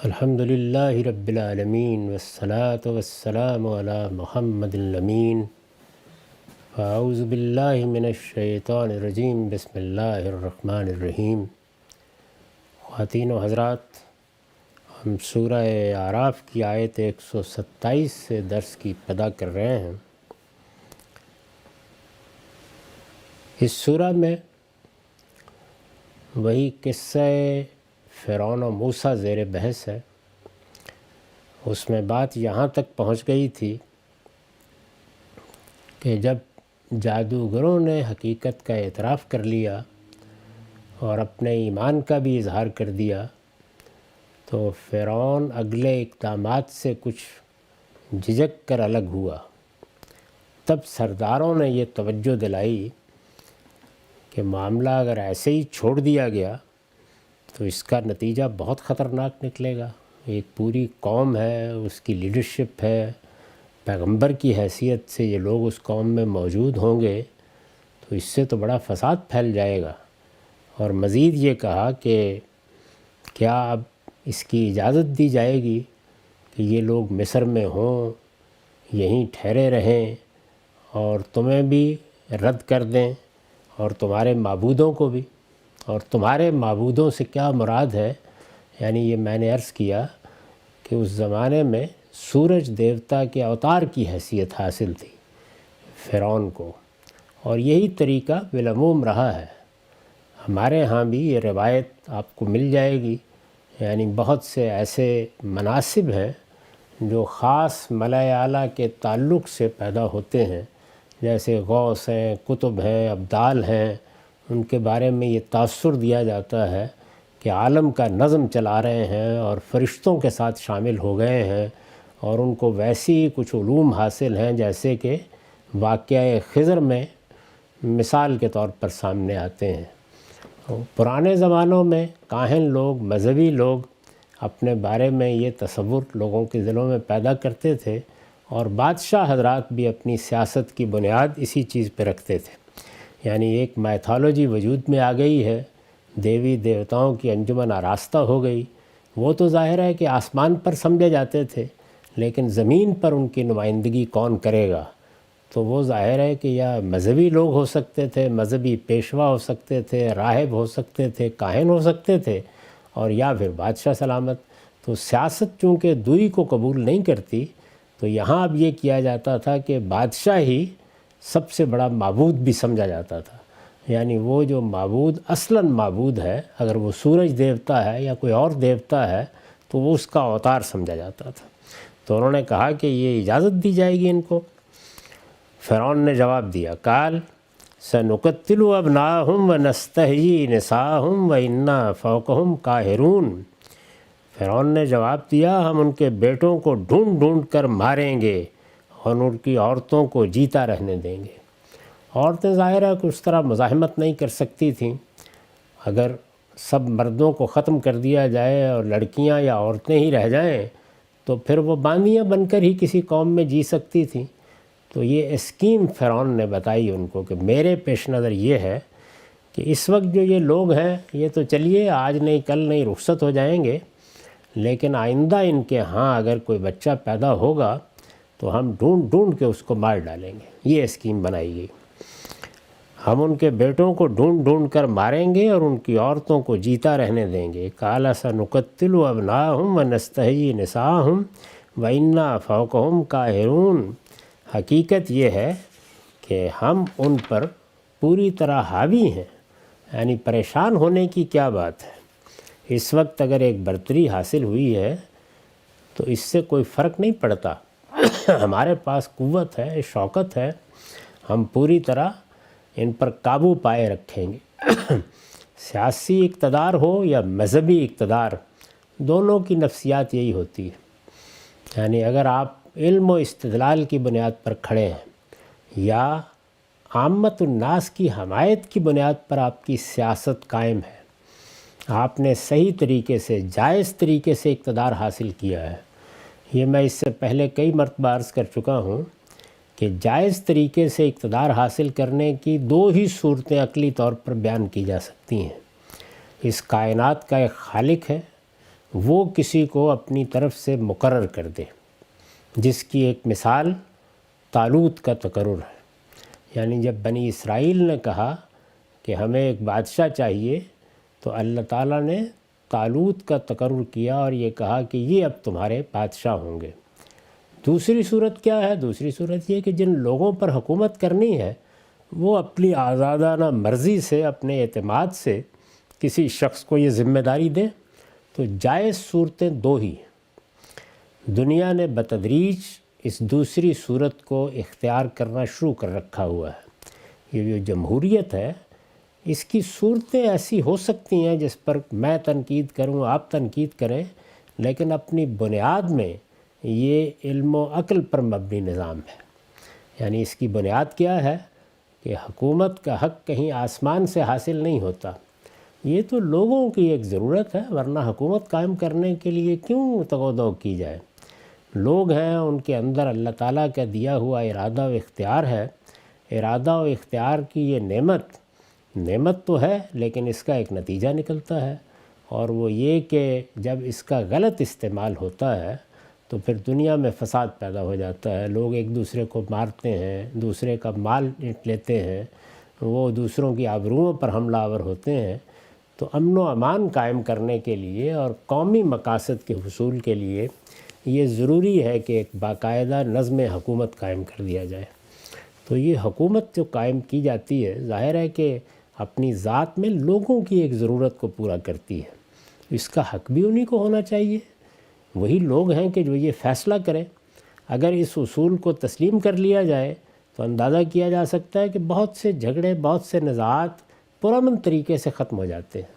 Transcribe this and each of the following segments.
الحمد للہ رب العالمین والصلاة والسلام علی محمد الامین فاعوذ باللہ من الشیطان الرجیم بسم اللہ الرحمن الرحیم۔ خواتین و حضرات، ہم سورہ اعراف کی آیت 127 سے درس کی ابتدا کر رہے ہیں۔ اس سورہ میں وہی قصہ فرعون و موسیٰ زیر بحث ہے۔ اس میں بات یہاں تک پہنچ گئی تھی کہ جب جادوگروں نے حقیقت کا اعتراف کر لیا اور اپنے ایمان کا بھی اظہار کر دیا تو فرعون اگلے اقدامات سے کچھ جھجک کر الگ ہوا۔ تب سرداروں نے یہ توجہ دلائی کہ معاملہ اگر ایسے ہی چھوڑ دیا گیا تو اس کا نتیجہ بہت خطرناک نکلے گا۔ ایک پوری قوم ہے، اس کی لیڈرشپ ہے، پیغمبر کی حیثیت سے یہ لوگ اس قوم میں موجود ہوں گے تو اس سے تو بڑا فساد پھیل جائے گا۔ اور مزید یہ کہا کہ کیا اب اس کی اجازت دی جائے گی کہ یہ لوگ مصر میں ہوں، یہیں ٹھہرے رہیں اور تمہیں بھی رد کر دیں اور تمہارے معبودوں کو بھی؟ اور تمہارے معبودوں سے کیا مراد ہے؟ یعنی یہ میں نے عرض کیا کہ اس زمانے میں سورج دیوتا کے اوتار کی حیثیت حاصل تھی فرعون کو، اور یہی طریقہ بالعموم رہا ہے۔ ہمارے ہاں بھی یہ روایت آپ کو مل جائے گی، یعنی بہت سے ایسے مناصب ہیں جو خاص ملائے اعلیٰ کے تعلق سے پیدا ہوتے ہیں، جیسے غوث ہیں، قطب ہیں، ابدال ہیں۔ ان کے بارے میں یہ تاثر دیا جاتا ہے کہ عالم کا نظم چلا رہے ہیں اور فرشتوں کے ساتھ شامل ہو گئے ہیں، اور ان کو ویسی کچھ علوم حاصل ہیں جیسے کہ واقعہ خضر میں مثال کے طور پر سامنے آتے ہیں۔ پرانے زمانوں میں کاہن لوگ، مذہبی لوگ اپنے بارے میں یہ تصور لوگوں کے دلوں میں پیدا کرتے تھے، اور بادشاہ حضرات بھی اپنی سیاست کی بنیاد اسی چیز پہ رکھتے تھے۔ یعنی ایک میتھالوجی وجود میں آ گئی ہے، دیوی دیوتاؤں کی انجمن آراستہ ہو گئی۔ وہ تو ظاہر ہے کہ آسمان پر سمجھے جاتے تھے، لیکن زمین پر ان کی نمائندگی کون کرے گا؟ تو وہ ظاہر ہے کہ یا مذہبی لوگ ہو سکتے تھے، مذہبی پیشوا ہو سکتے تھے، راہب ہو سکتے تھے، کاہن ہو سکتے تھے، اور یا پھر بادشاہ سلامت۔ تو سیاست چونکہ دوئی کو قبول نہیں کرتی، تو یہاں اب یہ کیا جاتا تھا کہ بادشاہ ہی سب سے بڑا معبود بھی سمجھا جاتا تھا۔ یعنی وہ جو معبود اصلاً معبود ہے، اگر وہ سورج دیوتا ہے یا کوئی اور دیوتا ہے تو وہ اس کا اوتار سمجھا جاتا تھا۔ تو انہوں نے کہا کہ یہ اجازت دی جائے گی ان کو؟ فرعون نے جواب دیا، قال سنقتل ابناءہم ونستحیی نساءہم وإنا فوقہم قاہرون۔ فرعون نے جواب دیا، ہم ان کے بیٹوں کو ڈھونڈ ڈھونڈ کر ماریں گے اور ان کی عورتوں کو جیتا رہنے دیں گے۔ عورتیں ظاہر ہے کہ اس طرح مزاحمت نہیں کر سکتی تھیں۔ اگر سب مردوں کو ختم کر دیا جائے اور لڑکیاں یا عورتیں ہی رہ جائیں تو پھر وہ باندیاں بن کر ہی کسی قوم میں جی سکتی تھیں۔ تو یہ اسکیم فرعون نے بتائی ان کو کہ میرے پیش نظر یہ ہے کہ اس وقت جو یہ لوگ ہیں یہ تو چلیے آج نہیں کل نہیں رخصت ہو جائیں گے، لیکن آئندہ ان کے ہاں اگر کوئی بچہ پیدا ہوگا تو ہم ڈھونڈ ڈھونڈ کے اس کو مار ڈالیں گے۔ یہ اسکیم بنائی گئی، ہم ان کے بیٹوں کو ڈھونڈ ڈھونڈ کر ماریں گے اور ان کی عورتوں کو جیتا رہنے دیں گے۔ قال سنقتل ابناءہم ونستحیی نساءہم وإنا فوقہم قاہرون۔ حقیقت یہ ہے کہ ہم ان پر پوری طرح حاوی ہیں، یعنی پریشان ہونے کی کیا بات ہے۔ اس وقت اگر ایک برتری حاصل ہوئی ہے تو اس سے کوئی فرق نہیں پڑتا، ہمارے پاس قوت ہے، شوکت ہے، ہم پوری طرح ان پر قابو پائے رکھیں گے۔ سیاسی اقتدار ہو یا مذہبی اقتدار، دونوں کی نفسیات یہی ہوتی ہے۔ یعنی اگر آپ علم و استدلال کی بنیاد پر کھڑے ہیں یا عامت الناس کی حمایت کی بنیاد پر آپ کی سیاست قائم ہے، آپ نے صحیح طریقے سے، جائز طریقے سے اقتدار حاصل کیا ہے۔ یہ میں اس سے پہلے کئی مرتبہ عرض کر چکا ہوں کہ جائز طریقے سے اقتدار حاصل کرنے کی دو ہی صورتیں عقلی طور پر بیان کی جا سکتی ہیں۔ اس کائنات کا ایک خالق ہے وہ کسی کو اپنی طرف سے مقرر کر دے، جس کی ایک مثال طالوت کا تقرر ہے۔ یعنی جب بنی اسرائیل نے کہا کہ ہمیں ایک بادشاہ چاہیے، تو اللہ تعالیٰ نے طالوت کا تقرر کیا اور یہ کہا کہ یہ اب تمہارے بادشاہ ہوں گے۔ دوسری صورت کیا ہے؟ دوسری صورت یہ کہ جن لوگوں پر حکومت کرنی ہے وہ اپنی آزادانہ مرضی سے، اپنے اعتماد سے کسی شخص کو یہ ذمہ داری دیں، تو جائز صورتیں دو ہی ہیں۔ دنیا نے بتدریج اس دوسری صورت کو اختیار کرنا شروع کر رکھا ہوا ہے۔ یہ جو جمہوریت ہے، اس کی صورتیں ایسی ہو سکتی ہیں جس پر میں تنقید کروں، آپ تنقید کریں، لیکن اپنی بنیاد میں یہ علم و عقل پر مبنی نظام ہے۔ یعنی اس کی بنیاد کیا ہے کہ حکومت کا حق کہیں آسمان سے حاصل نہیں ہوتا، یہ تو لوگوں کی ایک ضرورت ہے، ورنہ حکومت قائم کرنے کے لیے کیوں تگودو کی جائے؟ لوگ ہیں، ان کے اندر اللہ تعالیٰ کا دیا ہوا ارادہ و اختیار ہے۔ ارادہ و اختیار کی یہ نعمت تو ہے، لیکن اس کا ایک نتیجہ نکلتا ہے، اور وہ یہ کہ جب اس کا غلط استعمال ہوتا ہے تو پھر دنیا میں فساد پیدا ہو جاتا ہے۔ لوگ ایک دوسرے کو مارتے ہیں، دوسرے کا مال لیتے ہیں، وہ دوسروں کی آبروؤں پر حملہ آور ہوتے ہیں۔ تو امن و امان قائم کرنے کے لیے اور قومی مقاصد کے حصول کے لیے یہ ضروری ہے کہ ایک باقاعدہ نظم حکومت قائم کر دیا جائے۔ تو یہ حکومت جو قائم کی جاتی ہے، ظاہر ہے کہ اپنی ذات میں لوگوں کی ایک ضرورت کو پورا کرتی ہے۔ اس کا حق بھی انہی کو ہونا چاہیے۔ وہی لوگ ہیں کہ جو یہ فیصلہ کریں۔ اگر اس اصول کو تسلیم کر لیا جائے تو اندازہ کیا جا سکتا ہے کہ بہت سے جھگڑے، بہت سے نزاعات پرامن طریقے سے ختم ہو جاتے ہیں۔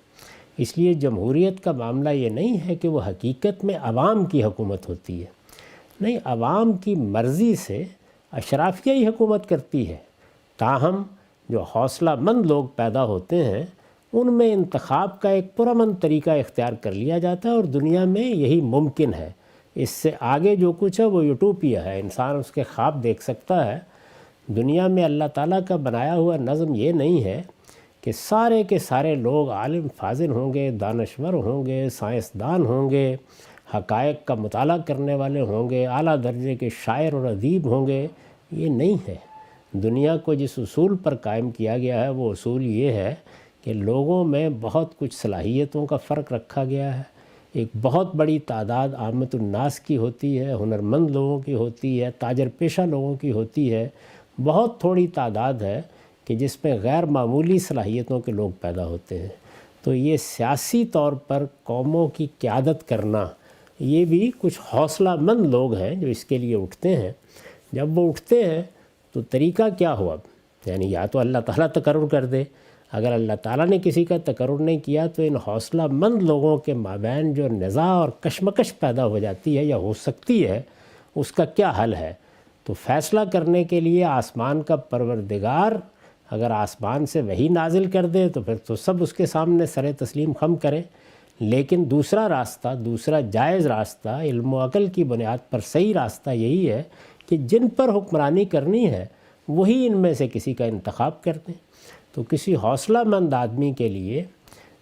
اس لیے جمہوریت کا معاملہ یہ نہیں ہے کہ وہ حقیقت میں عوام کی حکومت ہوتی ہے، نہیں، عوام کی مرضی سے اشرافیہ ہی حکومت کرتی ہے۔ تاہم جو حوصلہ مند لوگ پیدا ہوتے ہیں، ان میں انتخاب کا ایک پرامن طریقہ اختیار کر لیا جاتا ہے، اور دنیا میں یہی ممکن ہے۔ اس سے آگے جو کچھ ہے وہ یوٹوپیا ہے، انسان اس کے خواب دیکھ سکتا ہے۔ دنیا میں اللہ تعالیٰ کا بنایا ہوا نظم یہ نہیں ہے کہ سارے کے سارے لوگ عالم فاضل ہوں گے، دانشور ہوں گے، سائنسدان ہوں گے، حقائق کا مطالعہ کرنے والے ہوں گے، اعلیٰ درجے کے شاعر اور ادیب ہوں گے۔ یہ نہیں ہے۔ دنیا کو جس اصول پر قائم کیا گیا ہے وہ اصول یہ ہے کہ لوگوں میں بہت کچھ صلاحیتوں کا فرق رکھا گیا ہے۔ ایک بہت بڑی تعداد عامت الناس کی ہوتی ہے، ہنرمند لوگوں کی ہوتی ہے، تاجر پیشہ لوگوں کی ہوتی ہے۔ بہت تھوڑی تعداد ہے کہ جس میں غیر معمولی صلاحیتوں کے لوگ پیدا ہوتے ہیں۔ تو یہ سیاسی طور پر قوموں کی قیادت کرنا، یہ بھی کچھ حوصلہ مند لوگ ہیں جو اس کے لیے اٹھتے ہیں۔ جب وہ اٹھتے ہیں تو طریقہ کیا ہوا؟ یعنی یا تو اللہ تعالیٰ تقرر کر دے، اگر اللہ تعالیٰ نے کسی کا تقرر نہیں کیا تو ان حوصلہ مند لوگوں کے مابین جو نزاع اور کشمکش پیدا ہو جاتی ہے یا ہو سکتی ہے، اس کا کیا حل ہے؟ تو فیصلہ کرنے کے لیے آسمان کا پروردگار اگر آسمان سے وحی نازل کر دے تو پھر تو سب اس کے سامنے سر تسلیم خم کریں۔ لیکن دوسرا راستہ، دوسرا جائز راستہ، علم و عقل کی بنیاد پر صحیح راستہ یہی ہے کہ جن پر حکمرانی کرنی ہے وہی ان میں سے کسی کا انتخاب کر دیں۔ تو کسی حوصلہ مند آدمی کے لیے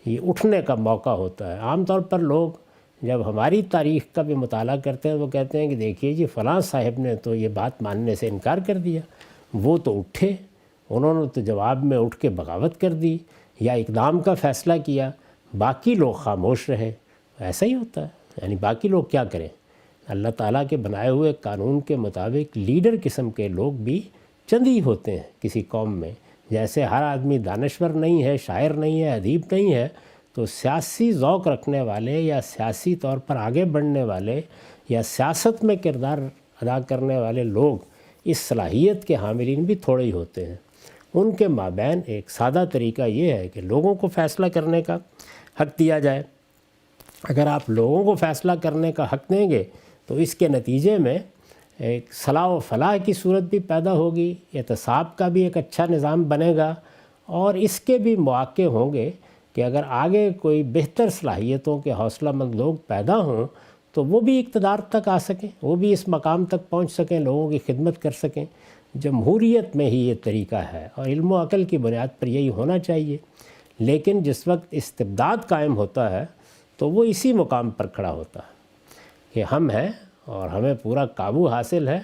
یہ اٹھنے کا موقع ہوتا ہے۔ عام طور پر لوگ جب ہماری تاریخ کا بھی مطالعہ کرتے ہیں وہ کہتے ہیں کہ دیکھیے جی فلاں صاحب نے تو یہ بات ماننے سے انکار کر دیا، وہ تو اٹھے، انہوں نے تو جواب میں اٹھ کے بغاوت کر دی یا اقدام کا فیصلہ کیا، باقی لوگ خاموش رہے۔ ایسا ہی ہوتا ہے، یعنی باقی لوگ کیا کریں؟ اللہ تعالیٰ کے بنائے ہوئے قانون کے مطابق لیڈر قسم کے لوگ بھی چند ہی ہوتے ہیں کسی قوم میں۔ جیسے ہر آدمی دانشور نہیں ہے، شاعر نہیں ہے، ادیب نہیں ہے، تو سیاسی ذوق رکھنے والے یا سیاسی طور پر آگے بڑھنے والے یا سیاست میں کردار ادا کرنے والے لوگ اس صلاحیت کے حاملین بھی تھوڑے ہی ہوتے ہیں۔ ان کے مابین ایک سادہ طریقہ یہ ہے کہ لوگوں کو فیصلہ کرنے کا حق دیا جائے۔ اگر آپ لوگوں کو فیصلہ کرنے کا حق دیں گے تو اس کے نتیجے میں ایک صلاح و فلاح کی صورت بھی پیدا ہوگی، احتساب کا بھی ایک اچھا نظام بنے گا، اور اس کے بھی مواقع ہوں گے کہ اگر آگے کوئی بہتر صلاحیتوں کے حوصلہ مند لوگ پیدا ہوں تو وہ بھی اقتدار تک آ سکیں، وہ بھی اس مقام تک پہنچ سکیں، لوگوں کی خدمت کر سکیں۔ جمہوریت میں ہی یہ طریقہ ہے اور علم و عقل کی بنیاد پر یہی ہونا چاہیے۔ لیکن جس وقت استبداد قائم ہوتا ہے تو وہ اسی مقام پر کھڑا ہوتا ہے کہ ہم ہیں اور ہمیں پورا قابو حاصل ہے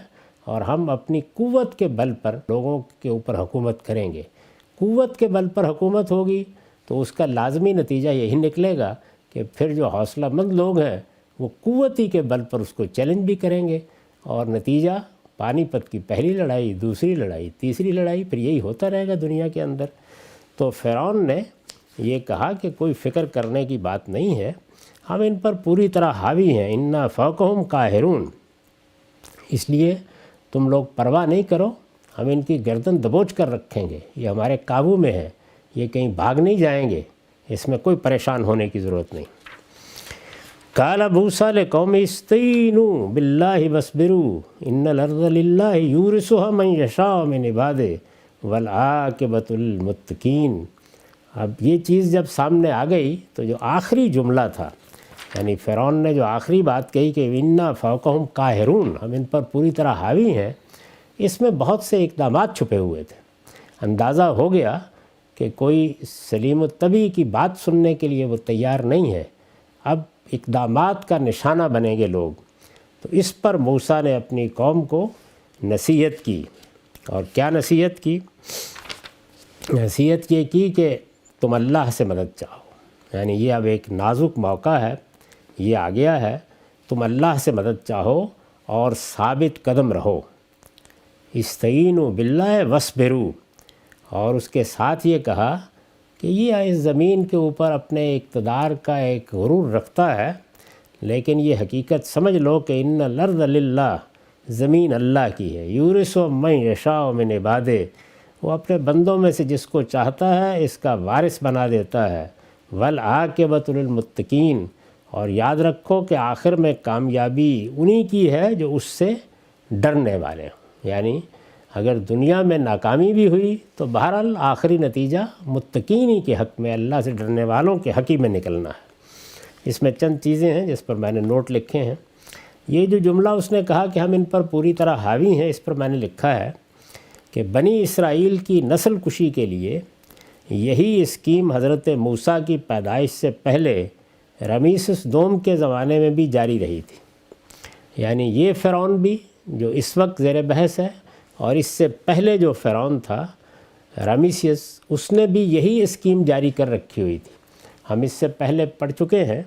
اور ہم اپنی قوت کے بل پر لوگوں کے اوپر حکومت کریں گے۔ قوت کے بل پر حکومت ہوگی تو اس کا لازمی نتیجہ یہی نکلے گا کہ پھر جو حوصلہ مند لوگ ہیں وہ قوتی کے بل پر اس کو چیلنج بھی کریں گے، اور نتیجہ پانی پت کی پہلی لڑائی، دوسری لڑائی، تیسری لڑائی، پھر یہی ہوتا رہے گا دنیا کے اندر۔ تو فرعون نے یہ کہا کہ کوئی فکر کرنے کی بات نہیں ہے، ہم ان پر پوری طرح حاوی ہیں، انا فوقہم قاہرون، اس لیے تم لوگ پرواہ نہیں کرو، ہم ان کی گردن دبوچ کر رکھیں گے، یہ ہمارے قابو میں ہے، یہ کہیں بھاگ نہیں جائیں گے، اس میں کوئی پریشان ہونے کی ضرورت نہیں۔ قال موسیٰ لقومہ استعینوا باللہ واصبروا ان الارض للہ یورثھا من یشاء من عبادہ والعاقبۃ للمتقین۔ اب یہ چیز جب سامنے آ گئی تو جو آخری جملہ تھا، یعنی فرعون نے جو آخری بات کہی کہ انا فوقہم قاہرون، ہم ان پر پوری طرح حاوی ہیں، اس میں بہت سے اقدامات چھپے ہوئے تھے۔ اندازہ ہو گیا کہ کوئی سلیم الطبع کی بات سننے کے لیے وہ تیار نہیں ہے، اب اقدامات کا نشانہ بنیں گے لوگ۔ تو اس پر موسیٰ نے اپنی قوم کو نصیحت کی، اور کیا نصیحت کی؟ نصیحت یہ کی کہ تم اللہ سے مدد چاہو، یعنی یہ اب ایک نازک موقع ہے، یہ آ گیا ہے، تم اللہ سے مدد چاہو اور ثابت قدم رہو۔ استعینوا باللہ واصبروا، اور اس کے ساتھ یہ کہا کہ یہ اس زمین کے اوپر اپنے اقتدار کا ایک غرور رکھتا ہے، لیکن یہ حقیقت سمجھ لو کہ ان الارض للہ، زمین اللہ کی ہے، یورثھا من یشاء من عبادہ، وہ اپنے بندوں میں سے جس کو چاہتا ہے اس کا وارث بنا دیتا ہے، والعاقبۃ للمتقین، اور یاد رکھو کہ آخر میں کامیابی انہی کی ہے جو اس سے ڈرنے والے ہوں۔ یعنی اگر دنیا میں ناکامی بھی ہوئی تو بہرحال آخری نتیجہ متقین ہی کے حق میں، اللہ سے ڈرنے والوں کے حق ہی میں نکلنا ہے۔ اس میں چند چیزیں ہیں جس پر میں نے نوٹ لکھے ہیں۔ یہ جو جملہ اس نے کہا کہ ہم ان پر پوری طرح حاوی ہیں، اس پر میں نے لکھا ہے کہ بنی اسرائیل کی نسل کشی کے لیے یہی اسکیم حضرت موسیٰ کی پیدائش سے پہلے رمیسس دوم کے زمانے میں بھی جاری رہی تھی۔ یعنی یہ فرعون بھی جو اس وقت زیر بحث ہے، اور اس سے پہلے جو فرعون تھا رمیسیس، اس نے بھی یہی اسکیم جاری کر رکھی ہوئی تھی۔ ہم اس سے پہلے پڑھ چکے ہیں،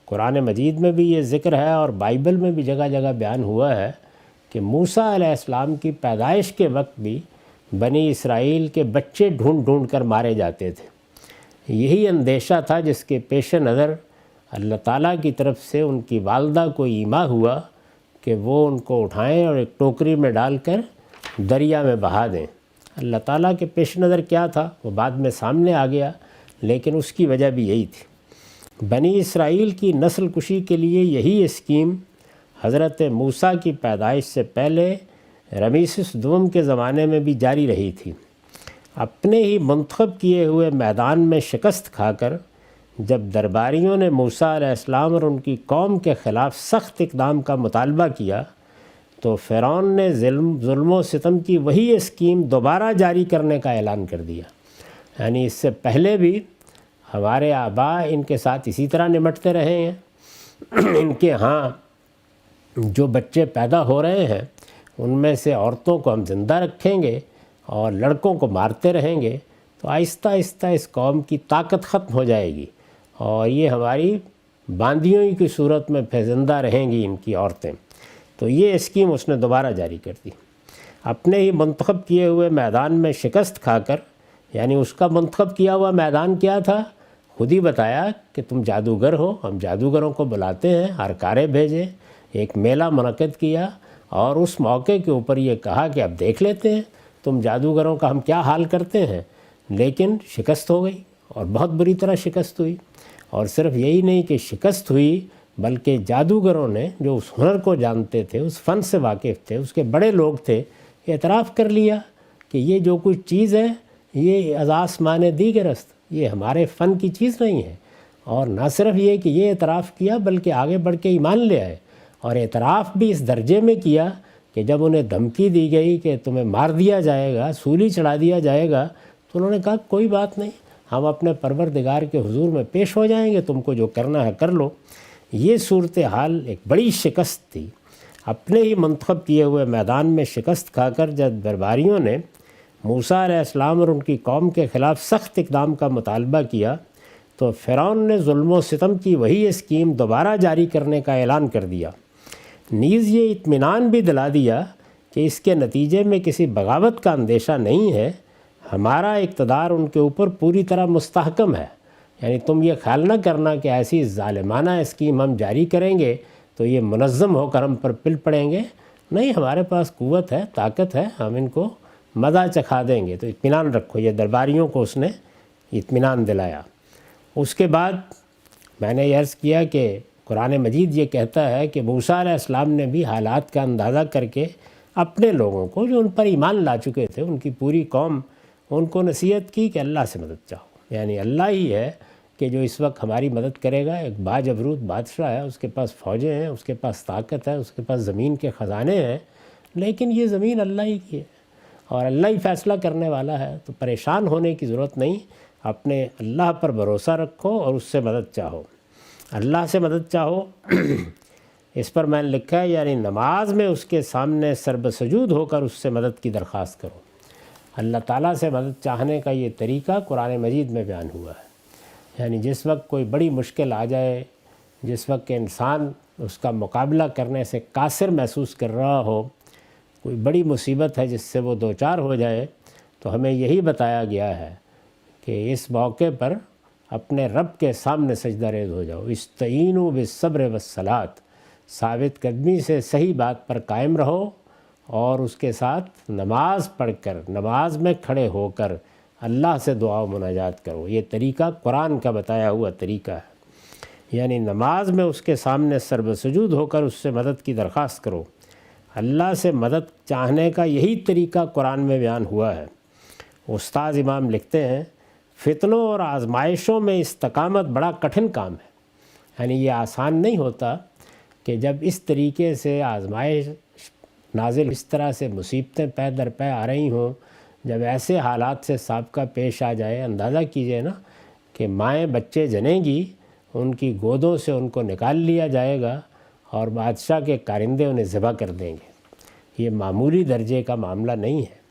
قرآن مجید میں بھی یہ ذکر ہے اور بائبل میں بھی جگہ جگہ بیان ہوا ہے کہ موسیٰ علیہ السلام کی پیدائش کے وقت بھی بنی اسرائیل کے بچے ڈھونڈ ڈھونڈ کر مارے جاتے تھے۔ یہی اندیشہ تھا جس کے پیش نظر اللہ تعالیٰ کی طرف سے ان کی والدہ کو ایما ہوا کہ وہ ان کو اٹھائیں اور ایک ٹوکری میں ڈال کر دریا میں بہا دیں۔ اللہ تعالیٰ کے پیش نظر کیا تھا وہ بعد میں سامنے آ گیا، لیکن اس کی وجہ بھی یہی تھی۔ بنی اسرائیل کی نسل کشی کے لیے یہی اسکیم حضرت موسیٰ کی پیدائش سے پہلے رمیسس دوم کے زمانے میں بھی جاری رہی تھی۔ اپنے ہی منتخب کیے ہوئے میدان میں شکست کھا کر جب درباریوں نے موسیٰ علیہ السلام اور ان کی قوم کے خلاف سخت اقدام کا مطالبہ کیا تو فرعون نے ظلم و ستم کی وہی اسکیم دوبارہ جاری کرنے کا اعلان کر دیا۔ یعنی اس سے پہلے بھی ہمارے آباء ان کے ساتھ اسی طرح نمٹتے رہے ہیں۔ ان کے ہاں جو بچے پیدا ہو رہے ہیں ان میں سے عورتوں کو ہم زندہ رکھیں گے اور لڑکوں کو مارتے رہیں گے، تو آہستہ آہستہ اس قوم کی طاقت ختم ہو جائے گی اور یہ ہماری باندیوں کی صورت میں پھر زندہ رہیں گی ان کی عورتیں۔ تو یہ اسکیم اس نے دوبارہ جاری کر دی۔ اپنے ہی منتخب کیے ہوئے میدان میں شکست کھا کر، یعنی اس کا منتخب کیا ہوا میدان کیا تھا؟ خود ہی بتایا کہ تم جادوگر ہو، ہم جادوگروں کو بلاتے ہیں، ہرکارے بھیجے، ایک میلہ منعقد کیا اور اس موقع کے اوپر یہ کہا کہ اب دیکھ لیتے ہیں تم جادوگروں کا ہم کیا حال کرتے ہیں۔ لیکن شکست ہو گئی اور بہت بری طرح شکست ہوئی، اور صرف یہی نہیں کہ شکست ہوئی بلکہ جادوگروں نے جو اس ہنر کو جانتے تھے، اس فن سے واقف تھے، اس کے بڑے لوگ تھے، اعتراف کر لیا کہ یہ جو کچھ چیز ہے یہ از آسمان دیگر است، یہ ہمارے فن کی چیز نہیں ہے۔ اور نہ صرف یہ کہ یہ اعتراف کیا بلکہ آگے بڑھ کے ایمان لے آئے، اور اعتراف بھی اس درجے میں کیا کہ جب انہیں دھمکی دی گئی کہ تمہیں مار دیا جائے گا، سولی چڑھا دیا جائے گا، تو انہوں نے کہا کوئی بات نہیں، ہم اپنے پروردگار کے حضور میں پیش ہو جائیں گے، تم کو جو کرنا ہے کر لو۔ یہ صورتحال ایک بڑی شکست تھی۔ اپنے ہی منتخب کیے ہوئے میدان میں شکست کھا کر جب درباریوں نے موسیٰ علیہ السلام اور ان کی قوم کے خلاف سخت اقدام کا مطالبہ کیا تو فرعون نے ظلم و ستم کی وہی اسکیم دوبارہ جاری کرنے کا اعلان کر دیا۔ نیز یہ اطمینان بھی دلا دیا کہ اس کے نتیجے میں کسی بغاوت کا اندیشہ نہیں ہے، ہمارا اقتدار ان کے اوپر پوری طرح مستحکم ہے۔ یعنی تم یہ خیال نہ کرنا کہ ایسی ظالمانہ اسکیم ہم جاری کریں گے تو یہ منظم ہو کر ہم پر پل پڑیں گے، نہیں، ہمارے پاس قوت ہے، طاقت ہے، ہم ان کو مزہ چکھا دیں گے، تو اطمینان رکھو۔ یہ درباریوں کو اس نے اطمینان دلایا۔ اس کے بعد میں نے یہ عرض کیا کہ قرآن مجید یہ کہتا ہے کہ موسیٰ علیہ السلام نے بھی حالات کا اندازہ کر کے اپنے لوگوں کو جو ان پر ایمان لا چکے تھے، ان کی پوری قوم، ان کو نصیحت کی کہ اللہ سے مدد چاہو، یعنی اللہ ہی ہے کہ جو اس وقت ہماری مدد کرے گا۔ ایک باجبروت بادشاہ ہے، اس کے پاس فوجیں ہیں، اس کے پاس طاقت ہے، اس کے پاس زمین کے خزانے ہیں، لیکن یہ زمین اللہ ہی کی ہے اور اللہ ہی فیصلہ کرنے والا ہے، تو پریشان ہونے کی ضرورت نہیں، اپنے اللہ پر بھروسہ رکھو اور اس سے مدد چاہو، اللہ سے مدد چاہو۔ اس پر میں نے لکھا ہے یعنی نماز میں اس کے سامنے سربسجود ہو کر اس سے مدد کی درخواست کرو۔ اللہ تعالیٰ سے مدد چاہنے کا یہ طریقہ قرآن مجید میں بیان ہوا ہے۔ یعنی جس وقت کوئی بڑی مشکل آ جائے، جس وقت کہ انسان اس کا مقابلہ کرنے سے قاصر محسوس کر رہا ہو، کوئی بڑی مصیبت ہے جس سے وہ دوچار ہو جائے، تو ہمیں یہی بتایا گیا ہے کہ اس موقع پر اپنے رب کے سامنے سجدہ ریز ہو جاؤ۔ استعینوا بالصبر والصلاۃ، ثابت قدمی سے صحیح بات پر قائم رہو اور اس کے ساتھ نماز پڑھ کر، نماز میں کھڑے ہو کر اللہ سے دعا و مناجات کرو۔ یہ طریقہ قرآن کا بتایا ہوا طریقہ ہے، یعنی نماز میں اس کے سامنے سربسجود ہو کر اس سے مدد کی درخواست کرو۔ اللہ سے مدد چاہنے کا یہی طریقہ قرآن میں بیان ہوا ہے۔ استاد امام لکھتے ہیں، فتنوں اور آزمائشوں میں استقامت بڑا کٹھن کام ہے، یعنی یہ آسان نہیں ہوتا کہ جب اس طریقے سے آزمائش نازل، اس طرح سے مصیبتیں پے در پے آ رہی ہوں، جب ایسے حالات سے سابقہ پیش آ جائے، اندازہ کیجئے نا کہ مائیں بچے جنیں گی، ان کی گودوں سے ان کو نکال لیا جائے گا اور بادشاہ کے کارندے انہیں ذبح کر دیں گے۔ یہ معمولی درجے کا معاملہ نہیں ہے۔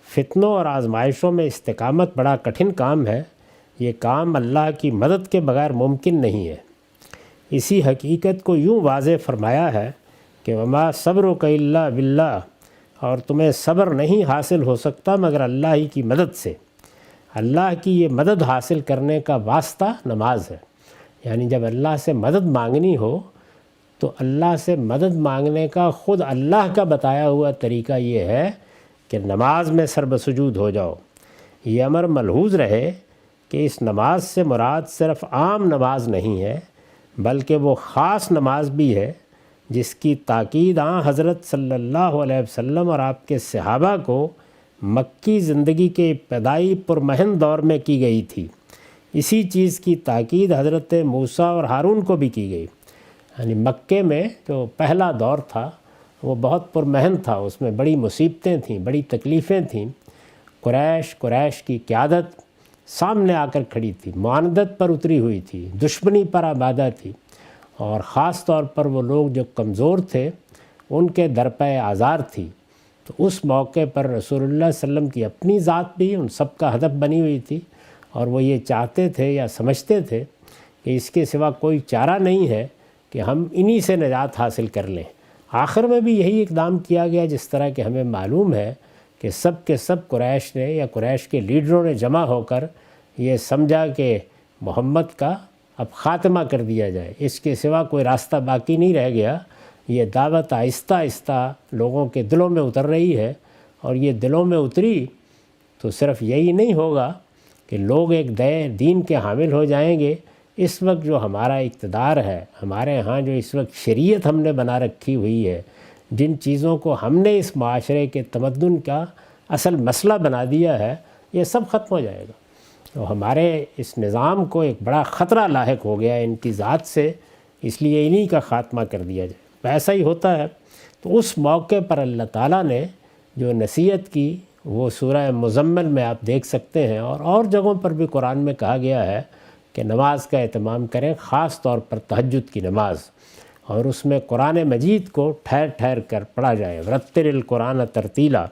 فتنوں اور آزمائشوں میں استقامت بڑا کٹھن کام ہے، یہ کام اللہ کی مدد کے بغیر ممکن نہیں ہے۔ اسی حقیقت کو یوں واضح فرمایا ہے کہ وما صبرک الا باللہ، اور تمہیں صبر نہیں حاصل ہو سکتا مگر اللہ ہی کی مدد سے۔ اللہ کی یہ مدد حاصل کرنے کا واسطہ نماز ہے، یعنی جب اللہ سے مدد مانگنی ہو تو اللہ سے مدد مانگنے کا خود اللہ کا بتایا ہوا طریقہ یہ ہے کہ نماز میں سربسجود ہو جاؤ۔ یہ امر ملحوظ رہے کہ اس نماز سے مراد صرف عام نماز نہیں ہے، بلکہ وہ خاص نماز بھی ہے جس کی تاکید حضرت صلی اللہ علیہ وسلم اور آپ کے صحابہ کو مکی زندگی کے ابتدائی پرمہن دور میں کی گئی تھی۔ اسی چیز کی تاکید حضرت موسیٰ اور ہارون کو بھی کی گئی۔ یعنی مکے میں جو پہلا دور تھا وہ بہت پرمہن تھا، اس میں بڑی مصیبتیں تھیں، بڑی تکلیفیں تھیں۔ قریش کی قیادت سامنے آ کر کھڑی تھی، معاندت پر اتری ہوئی تھی، دشمنی پر آبادہ تھی، اور خاص طور پر وہ لوگ جو کمزور تھے ان کے درپے آزار تھی۔ تو اس موقع پر رسول اللہ صلی اللہ علیہ وسلم کی اپنی ذات بھی ان سب کا ہدف بنی ہوئی تھی، اور وہ یہ چاہتے تھے یا سمجھتے تھے کہ اس کے سوا کوئی چارہ نہیں ہے کہ ہم انہی سے نجات حاصل کر لیں۔ آخر میں بھی یہی اقدام کیا گیا، جس طرح کہ ہمیں معلوم ہے کہ سب کے سب قریش نے یا قریش کے لیڈروں نے جمع ہو کر یہ سمجھا کہ محمد کا اب خاتمہ کر دیا جائے، اس کے سوا کوئی راستہ باقی نہیں رہ گیا۔ یہ دعوت آہستہ آہستہ لوگوں کے دلوں میں اتر رہی ہے، اور یہ دلوں میں اتری تو صرف یہی نہیں ہوگا کہ لوگ ایک دین کے حامل ہو جائیں گے۔ اس وقت جو ہمارا اقتدار ہے، ہمارے ہاں جو اس وقت شریعت ہم نے بنا رکھی ہوئی ہے، جن چیزوں کو ہم نے اس معاشرے کے تمدن کا اصل مسئلہ بنا دیا ہے، یہ سب ختم ہو جائے گا۔ تو ہمارے اس نظام کو ایک بڑا خطرہ لاحق ہو گیا ہے ان کی ذات سے، اس لیے انہی کا خاتمہ کر دیا جائے۔ ایسا ہی ہوتا ہے۔ تو اس موقع پر اللہ تعالیٰ نے جو نصیحت کی وہ سورہ مزمل میں آپ دیکھ سکتے ہیں، اور جگہوں پر بھی قرآن میں کہا گیا ہے کہ نماز کا اہتمام کریں، خاص طور پر تہجد کی نماز، اور اس میں قرآن مجید کو ٹھہر ٹھہر کر پڑھا جائے، ورتل القرآن ترتیلا۔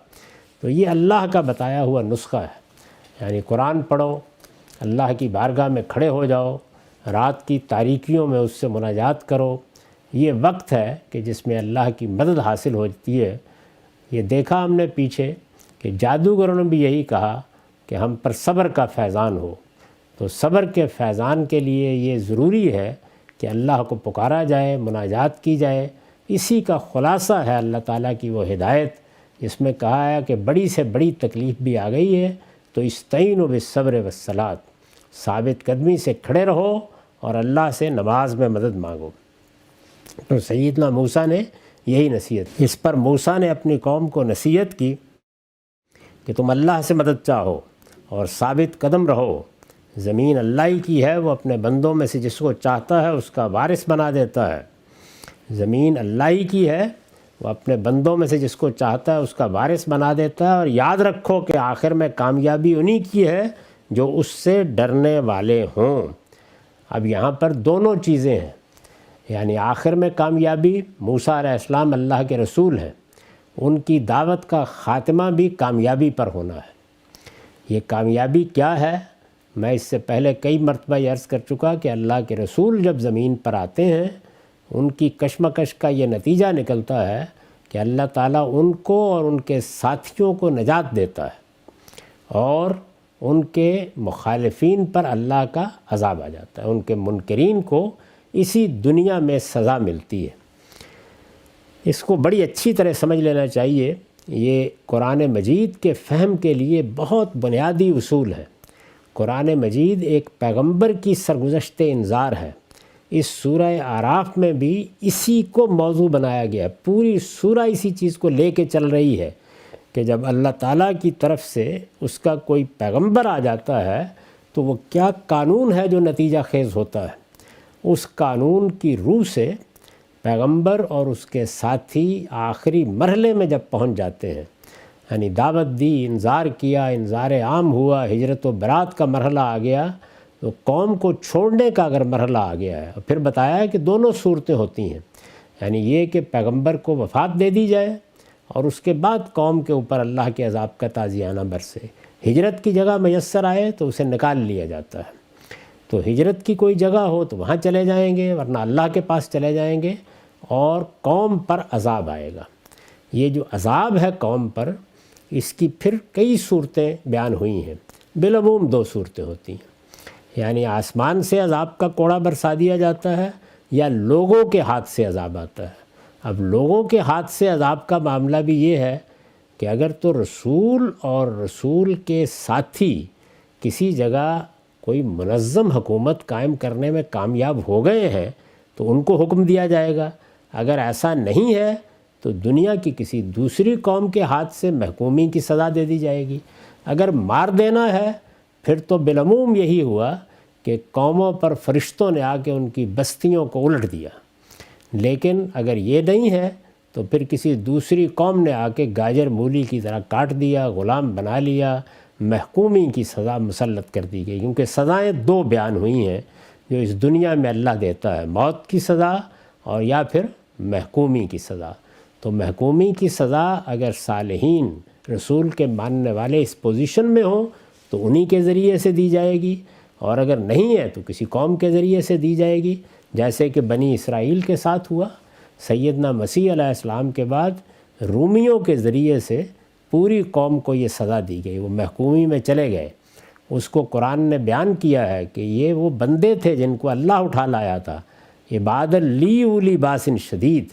تو یہ اللہ کا بتایا ہوا نسخہ ہے، یعنی قرآن پڑھو، اللہ کی بارگاہ میں کھڑے ہو جاؤ، رات کی تاریکیوں میں اس سے مناجات کرو۔ یہ وقت ہے کہ جس میں اللہ کی مدد حاصل ہوتی ہے۔ یہ دیکھا ہم نے پیچھے کہ جادوگروں نے بھی یہی کہا کہ ہم پر صبر کا فیضان ہو، تو صبر کے فیضان کے لیے یہ ضروری ہے کہ اللہ کو پکارا جائے، مناجات کی جائے۔ اسی کا خلاصہ ہے اللہ تعالیٰ کی وہ ہدایت جس میں کہا ہے کہ بڑی سے بڑی تکلیف بھی آ گئی ہے تو استعینوا بالصبر والصلاۃ، ثابت قدمی سے کھڑے رہو اور اللہ سے نماز میں مدد مانگو۔ تو سیدنا موسیٰ نے یہی نصیحت، اس پر موسیٰ نے اپنی قوم کو نصیحت کی کہ تم اللہ سے مدد چاہو اور ثابت قدم رہو۔ زمین اللہ ہی کی ہے، وہ اپنے بندوں میں سے جس کو چاہتا ہے اس کا وارث بنا دیتا ہے۔ زمین اللہ ہی کی ہے، وہ اپنے بندوں میں سے جس کو چاہتا ہے اس کا وارث بنا دیتا ہے، اور یاد رکھو کہ آخر میں کامیابی انہی کی ہے جو اس سے ڈرنے والے ہوں۔ اب یہاں پر دونوں چیزیں ہیں، یعنی آخر میں کامیابی، موسیٰ علیہ السلام اللہ کے رسول ہیں، ان کی دعوت کا خاتمہ بھی کامیابی پر ہونا ہے۔ یہ کامیابی کیا ہے؟ میں اس سے پہلے کئی مرتبہ یہ عرض کر چکا کہ اللہ کے رسول جب زمین پر آتے ہیں ان کی کشمکش کا یہ نتیجہ نکلتا ہے کہ اللہ تعالیٰ ان کو اور ان کے ساتھیوں کو نجات دیتا ہے، اور ان کے مخالفین پر اللہ کا عذاب آ جاتا ہے، ان کے منکرین کو اسی دنیا میں سزا ملتی ہے۔ اس کو بڑی اچھی طرح سمجھ لینا چاہیے، یہ قرآن مجید کے فہم کے لیے بہت بنیادی اصول ہے۔ قرآن مجید ایک پیغمبر کی سرگزشت انذار ہے۔ اس سورہ اعراف میں بھی اسی کو موضوع بنایا گیا، پوری سورہ اسی چیز کو لے کے چل رہی ہے کہ جب اللہ تعالیٰ کی طرف سے اس کا کوئی پیغمبر آ جاتا ہے تو وہ کیا قانون ہے جو نتیجہ خیز ہوتا ہے۔ اس قانون کی روح سے پیغمبر اور اس کے ساتھی آخری مرحلے میں جب پہنچ جاتے ہیں، یعنی دعوت دی، انذار کیا، انذار عام ہوا، ہجرت و برات کا مرحلہ آ گیا، تو قوم کو چھوڑنے کا اگر مرحلہ آ گیا ہے، اور پھر بتایا ہے کہ دونوں صورتیں ہوتی ہیں، یعنی یہ کہ پیغمبر کو وفات دے دی جائے اور اس کے بعد قوم کے اوپر اللہ کے عذاب کا تازیانہ برسے۔ ہجرت کی جگہ میسر آئے تو اسے نکال لیا جاتا ہے، تو ہجرت کی کوئی جگہ ہو تو وہاں چلے جائیں گے، ورنہ اللہ کے پاس چلے جائیں گے اور قوم پر عذاب آئے گا۔ یہ جو عذاب ہے قوم پر، اس کی پھر کئی صورتیں بیان ہوئی ہیں، بالعموم دو صورتیں ہوتی ہیں، یعنی آسمان سے عذاب کا کوڑا برسا دیا جاتا ہے یا لوگوں کے ہاتھ سے عذاب آتا ہے۔ اب لوگوں کے ہاتھ سے عذاب کا معاملہ بھی یہ ہے کہ اگر تو رسول اور رسول کے ساتھی کسی جگہ کوئی منظم حکومت قائم کرنے میں کامیاب ہو گئے ہیں تو ان کو حکم دیا جائے گا، اگر ایسا نہیں ہے تو دنیا کی کسی دوسری قوم کے ہاتھ سے محکومی کی سزا دے دی جائے گی۔ اگر مار دینا ہے پھر تو بالعموم یہی ہوا کہ قوموں پر فرشتوں نے آ کے ان کی بستیوں کو الٹ دیا، لیکن اگر یہ نہیں ہے تو پھر کسی دوسری قوم نے آ کے گاجر مولی کی طرح کاٹ دیا، غلام بنا لیا، محکومی کی سزا مسلط کر دی گئی، کیونکہ سزائیں دو بیان ہوئی ہیں جو اس دنیا میں اللہ دیتا ہے، موت کی سزا اور یا پھر محکومی کی سزا۔ تو محکومی کی سزا اگر صالحین رسول کے ماننے والے اس پوزیشن میں ہوں تو انہی کے ذریعے سے دی جائے گی، اور اگر نہیں ہے تو کسی قوم کے ذریعے سے دی جائے گی، جیسے کہ بنی اسرائیل کے ساتھ ہوا۔ سیدنا مسیح علیہ السلام کے بعد رومیوں کے ذریعے سے پوری قوم کو یہ سزا دی گئی، وہ محکومی میں چلے گئے۔ اس کو قرآن نے بیان کیا ہے کہ یہ وہ بندے تھے جن کو اللہ اٹھا لایا تھا، عباد لی اولی باسن شدید،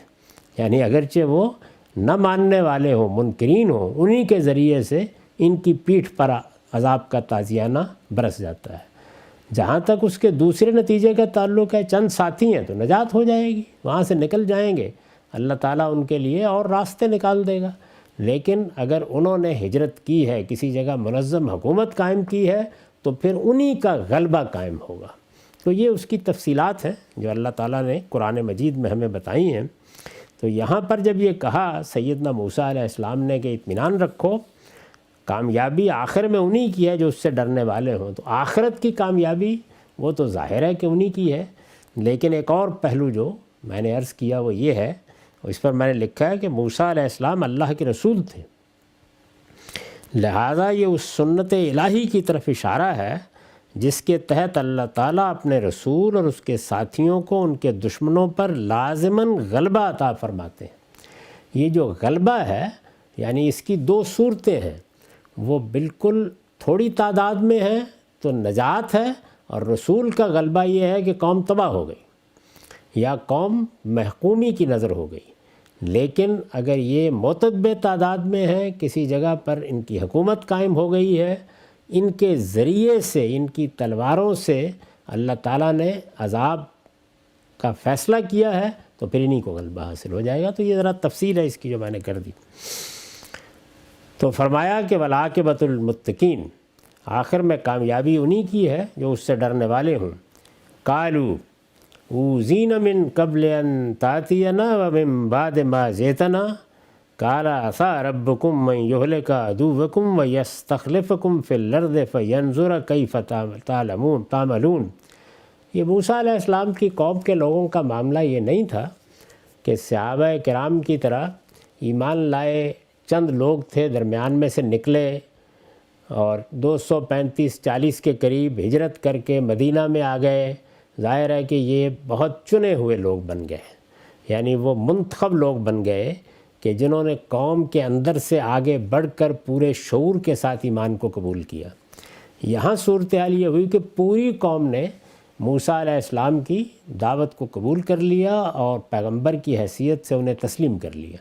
یعنی اگرچہ وہ نہ ماننے والے ہوں، منکرین ہوں، انہی کے ذریعے سے ان کی پیٹھ پر عذاب کا تازیانہ برس جاتا ہے۔ جہاں تک اس کے دوسرے نتیجے کا تعلق ہے، چند ساتھی ہیں تو نجات ہو جائے گی، وہاں سے نکل جائیں گے، اللہ تعالیٰ ان کے لیے اور راستے نکال دے گا۔ لیکن اگر انہوں نے ہجرت کی ہے، کسی جگہ منظم حکومت قائم کی ہے، تو پھر انہی کا غلبہ قائم ہوگا۔ تو یہ اس کی تفصیلات ہیں جو اللہ تعالیٰ نے قرآن مجید میں ہمیں بتائی ہیں۔ تو یہاں پر جب یہ کہا سیدنا موسیٰ علیہ السلام نے کہ اطمینان رکھو، کامیابی آخر میں انہی کی ہے جو اس سے ڈرنے والے ہوں۔ تو آخرت کی کامیابی وہ تو ظاہر ہے کہ انہی کی ہے، لیکن ایک اور پہلو جو میں نے عرض کیا وہ یہ ہے، اس پر میں نے لکھا ہے کہ موسیٰ علیہ السلام اللہ کے رسول تھے، لہٰذا یہ اس سنت الہی کی طرف اشارہ ہے جس کے تحت اللہ تعالیٰ اپنے رسول اور اس کے ساتھیوں کو ان کے دشمنوں پر لازماً غلبہ عطا فرماتے ہیں۔ یہ جو غلبہ ہے یعنی اس کی دو صورتیں ہیں، وہ بالکل تھوڑی تعداد میں ہیں تو نجات ہے، اور رسول کا غلبہ یہ ہے کہ قوم تباہ ہو گئی یا قوم محکومی کی نظر ہو گئی۔ لیکن اگر یہ معتدل تعداد میں ہیں، کسی جگہ پر ان کی حکومت قائم ہو گئی ہے، ان کے ذریعے سے، ان کی تلواروں سے اللہ تعالیٰ نے عذاب کا فیصلہ کیا ہے، تو پھر انہی کو غلبہ حاصل ہو جائے گا۔ تو یہ ذرا تفصیل ہے اس کی جو میں نے کر دی۔ تو فرمایا کہ والعاقبۃ المتقین، آخر میں کامیابی انہی کی ہے جو اس سے ڈرنے والے ہوں۔ قالوا اوذین من قبل ان تأتینا ومن بعد ما جئتنا قال عسیٰ ربکم ان یہلک عدوکم ویستخلفکم فی الارض فینظر کیف تعملون۔ یہ موسیٰ علیہ السلام کی قوم کے لوگوں کا معاملہ یہ نہیں تھا کہ صحابہ کرام کی طرح ایمان لائے چند لوگ تھے، درمیان میں سے نکلے اور 235-40 کے قریب ہجرت کر کے مدینہ میں آ گئے۔ ظاہر ہے کہ یہ بہت چنے ہوئے لوگ بن گئے، یعنی وہ منتخب لوگ بن گئے کہ جنہوں نے قوم کے اندر سے آگے بڑھ کر پورے شعور کے ساتھ ایمان کو قبول کیا۔ یہاں صورتحال یہ ہوئی کہ پوری قوم نے موسیٰ علیہ السلام کی دعوت کو قبول کر لیا اور پیغمبر کی حیثیت سے انہیں تسلیم کر لیا۔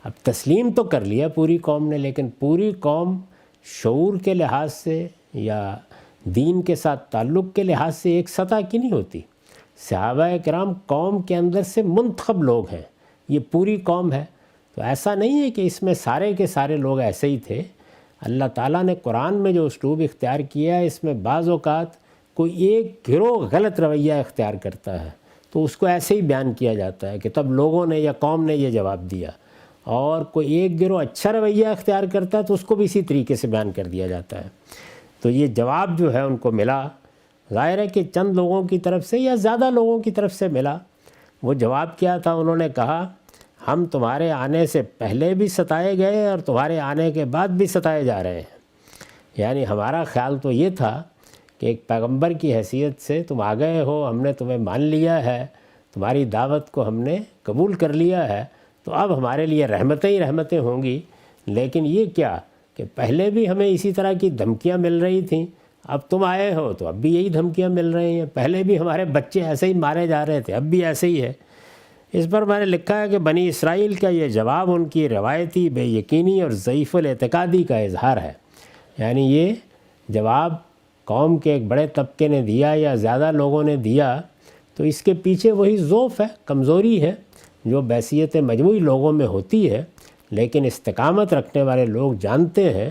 اب تسلیم تو کر لیا پوری قوم نے، لیکن پوری قوم شعور کے لحاظ سے یا دین کے ساتھ تعلق کے لحاظ سے ایک سطح کی نہیں ہوتی۔ صحابہ کرام قوم کے اندر سے منتخب لوگ ہیں، یہ پوری قوم ہے۔ تو ایسا نہیں ہے کہ اس میں سارے کے سارے لوگ ایسے ہی تھے۔ اللہ تعالیٰ نے قرآن میں جو اسلوب اختیار کیا ہے، اس میں بعض اوقات کوئی ایک گروہ غلط رویہ اختیار کرتا ہے تو اس کو ایسے ہی بیان کیا جاتا ہے کہ تب لوگوں نے یا قوم نے یہ جواب دیا، اور کوئی ایک گروہ اچھا رویہ اختیار کرتا ہے تو اس کو بھی اسی طریقے سے بیان کر دیا جاتا ہے۔ تو یہ جواب جو ہے ان کو ملا، ظاہر ہے کہ چند لوگوں کی طرف سے یا زیادہ لوگوں کی طرف سے ملا۔ وہ جواب کیا تھا؟ انہوں نے کہا ہم تمہارے آنے سے پہلے بھی ستائے گئے اور تمہارے آنے کے بعد بھی ستائے جا رہے ہیں۔ یعنی ہمارا خیال تو یہ تھا کہ ایک پیغمبر کی حیثیت سے تم آ گئے ہو، ہم نے تمہیں مان لیا ہے، تمہاری دعوت کو ہم نے قبول کر لیا ہے، تو اب ہمارے لیے رحمتیں ہی رحمتیں ہوں گی۔ لیکن یہ کیا کہ پہلے بھی ہمیں اسی طرح کی دھمکیاں مل رہی تھیں، اب تم آئے ہو تو اب بھی یہی دھمکیاں مل رہی ہیں، پہلے بھی ہمارے بچے ایسے ہی مارے جا رہے تھے، اب بھی ایسے ہی ہے۔ اس پر میں نے لکھا ہے کہ بنی اسرائیل کا یہ جواب ان کی روایتی بے یقینی اور ضعیف الاعتقادی کا اظہار ہے۔ یعنی یہ جواب قوم کے ایک بڑے طبقے نے دیا یا زیادہ لوگوں نے دیا، تو اس کے پیچھے وہی ضعف ہے، کمزوری ہے جو بحیثیت مجموعی لوگوں میں ہوتی ہے۔ لیکن استقامت رکھنے والے لوگ جانتے ہیں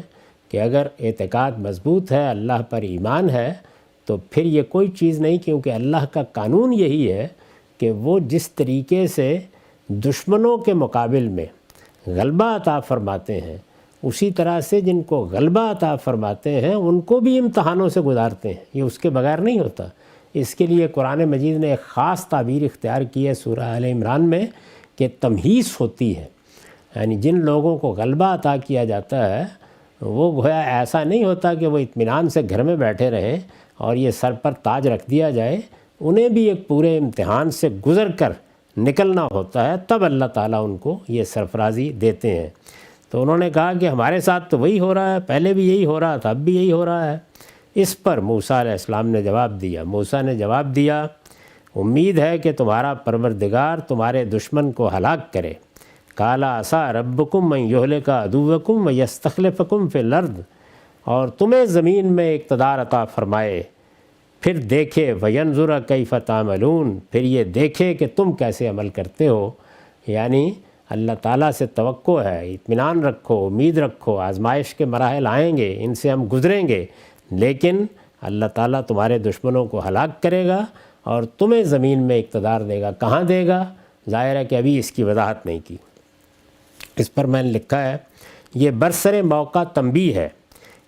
کہ اگر اعتقاد مضبوط ہے، اللہ پر ایمان ہے، تو پھر یہ کوئی چیز نہیں، کیونکہ اللہ کا قانون یہی ہے کہ وہ جس طریقے سے دشمنوں کے مقابل میں غلبہ عطا فرماتے ہیں، اسی طرح سے جن کو غلبہ عطا فرماتے ہیں ان کو بھی امتحانوں سے گزارتے ہیں، یہ اس کے بغیر نہیں ہوتا۔ اس کے لیے قرآن مجید نے ایک خاص تعبیر اختیار کی ہے سورہ آل عمران میں کہ تمہیص ہوتی ہے، یعنی جن لوگوں کو غلبہ عطا کیا جاتا ہے وہ گویا ایسا نہیں ہوتا کہ وہ اطمینان سے گھر میں بیٹھے رہیں اور یہ سر پر تاج رکھ دیا جائے، انہیں بھی ایک پورے امتحان سے گزر کر نکلنا ہوتا ہے، تب اللہ تعالیٰ ان کو یہ سرفرازی دیتے ہیں۔ تو انہوں نے کہا کہ ہمارے ساتھ تو وہی ہو رہا ہے، پہلے بھی یہی ہو رہا تھا، اب بھی یہی ہو رہا ہے۔ اس پر موسیٰ علیہ السلام نے جواب دیا، موسیٰ نے جواب دیا امید ہے کہ تمہارا پروردگار تمہارے دشمن کو ہلاک کرے۔ قال عسیٰ ربکم ان یہلک عدوکم ویستخلفکم فی الارض، اور تمہیں زمین میں اقتدار عطا فرمائے، پھر دیکھے وینظر کیف تعملون، پھر یہ دیکھے کہ تم کیسے عمل کرتے ہو۔ یعنی اللہ تعالیٰ سے توقع ہے، اطمینان رکھو، امید رکھو، آزمائش کے مراحل آئیں گے، ان سے ہم گزریں گے، لیکن اللہ تعالیٰ تمہارے دشمنوں کو ہلاک کرے گا اور تمہیں زمین میں اقتدار دے گا۔ کہاں دے گا؟ ظاہر ہے کہ ابھی اس کی وضاحت نہیں کی۔ اس پر میں نے لکھا ہے یہ برسر موقع تنبیہ ہے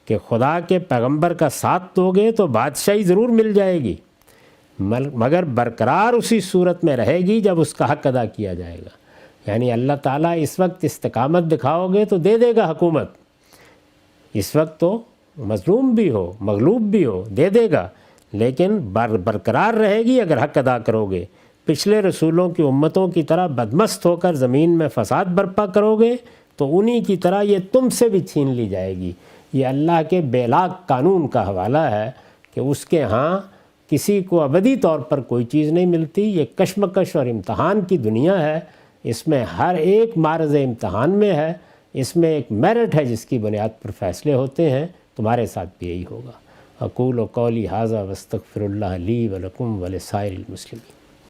کہ خدا کے پیغمبر کا ساتھ دو گے تو بادشاہی ضرور مل جائے گی، مگر برقرار اسی صورت میں رہے گی جب اس کا حق ادا کیا جائے گا۔ یعنی اللہ تعالیٰ اس وقت استقامت دکھاؤ گے تو دے دے گا حکومت، اس وقت تو مظلوم بھی ہو مغلوب بھی ہو دے دے گا، لیکن برقرار رہے گی اگر حق ادا کرو گے۔ پچھلے رسولوں کی امتوں کی طرح بدمست ہو کر زمین میں فساد برپا کرو گے تو انہی کی طرح یہ تم سے بھی چھین لی جائے گی۔ یہ اللہ کے بے لاگ قانون کا حوالہ ہے کہ اس کے ہاں کسی کو ابدی طور پر کوئی چیز نہیں ملتی۔ یہ کشمکش اور امتحان کی دنیا ہے، اس میں ہر ایک معرض امتحان میں ہے، اس میں ایک میرٹ ہے جس کی بنیاد پر فیصلے ہوتے ہیں۔ تمہارے ساتھ بھی یہی ہوگا۔ اقول قولی ھذا واستغفر اللہ لی ولکم ولسائر المسلمین۔